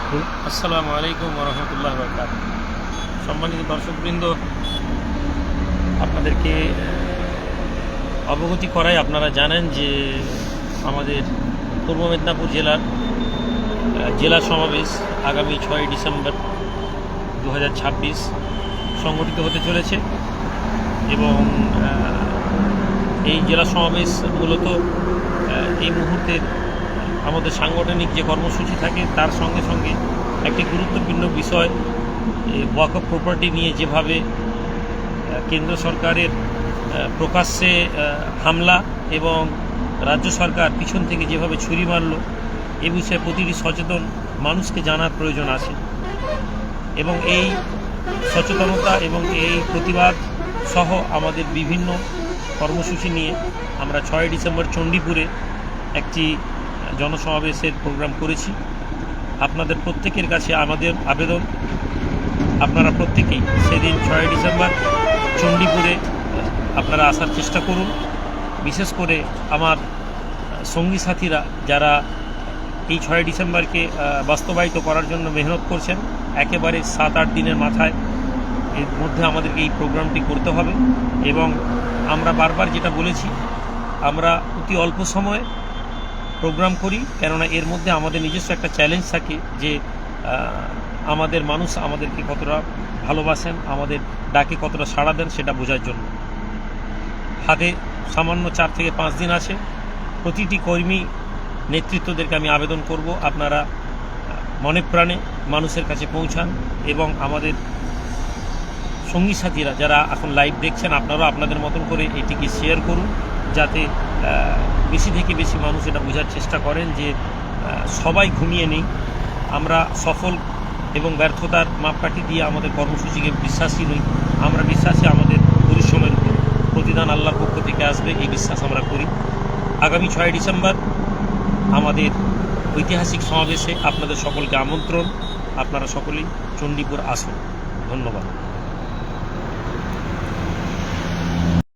আসসালামু আলাইকুম ওয়া রাহমাতুল্লাহি ওয়া বারাকাতুহু। সম্মানিত দর্শকবৃন্দ, আপনাদেরকে অবগতি করাই, আপনারা জানেন যে আমাদের পূর্ব মেদিনীপুর জেলার জেলা সমাবেশ আগামী 6 ডিসেম্বর 2026 সংগঠিত হতে চলেছে এবং এই জেলা সমাবেশ মূলত এই মুহূর্তে আমাদের সাংগঠনিক যে কর্মসূচি থাকে তার সঙ্গে সঙ্গে একটি গুরুত্বপূর্ণ বিষয়, ওয়াকফ প্রপার্টি নিয়ে যেভাবে কেন্দ্র সরকারের প্রকাশ্যে হামলা এবং রাজ্য সরকার পিছন থেকে যেভাবে ছুরি মারল, এ বিষয়ে প্রতিটি সচেতন মানুষকে জানার প্রয়োজন আছে এবং এই সচেতনতা এবং এই প্রতিবাদ সহ আমাদের বিভিন্ন কর্মসূচি নিয়ে আমরা 6 ডিসেম্বর চণ্ডীপুরে একটি জনসমাবেশের প্রোগ্রাম করেছি। আপনাদের প্রত্যেকের কাছে আমাদের আবেদন, আপনারা প্রত্যেকেই সেদিন 6 ডিসেম্বর চণ্ডীপুরে আপনারা আসার চেষ্টা করুন। বিশেষ করে আমার সঙ্গী সাথীরা যারা এই 6 ডিসেম্বরকে বাস্তবায়িত করার জন্য মেহনত করছেন, একেবারে 7-8 দিনের মাথায় এর মধ্যে আমাদেরকে এই প্রোগ্রামটি করতে হবে এবং আমরা বারবার যেটা বলেছি, আমরা অতি অল্প সময়ে প্রোগ্রাম করি, কেননা এর মধ্যে আমাদের নিজস্ব একটা চ্যালেঞ্জ থাকে যে আমাদের মানুষ আমাদেরকে কতটা ভালোবাসেন, আমাদের ডাকে কতটা সাড়া দেন সেটা বোঝার জন্য। হাতে সামান্য 4 থেকে 5 দিন আছে। প্রতিটি কর্মী নেতৃত্বদেরকে আমি আবেদন করব, আপনারা মনে প্রাণে মানুষের কাছে পৌঁছান এবং আমাদের সঙ্গী সাথীরা যারা এখন লাইভ দেখছেন, আপনারাও আপনাদের মতন করে এটিকে শেয়ার করুন, যাতে বেশি থেকে বেশি মানুষ এটা বোঝার চেষ্টা করেন যে সবাই ঘুমিয়ে নেই। আমরা সফল এবং ব্যর্থতার মাপকাঠি দিয়ে আমাদের কর্মসূচিকে বিশ্বাসী নই, আমরা বিশ্বাসী আমাদের পরিশ্রমের উপর প্রতিদান আল্লাহর পক্ষ থেকে আসবে, এই বিশ্বাস আমরা করি। আগামী 6 ডিসেম্বর আমাদের ঐতিহাসিক সমাবেশে আপনাদের সকলকে আমন্ত্রণ, আপনারা সকলেই চণ্ডীপুর আসুন। ধন্যবাদ।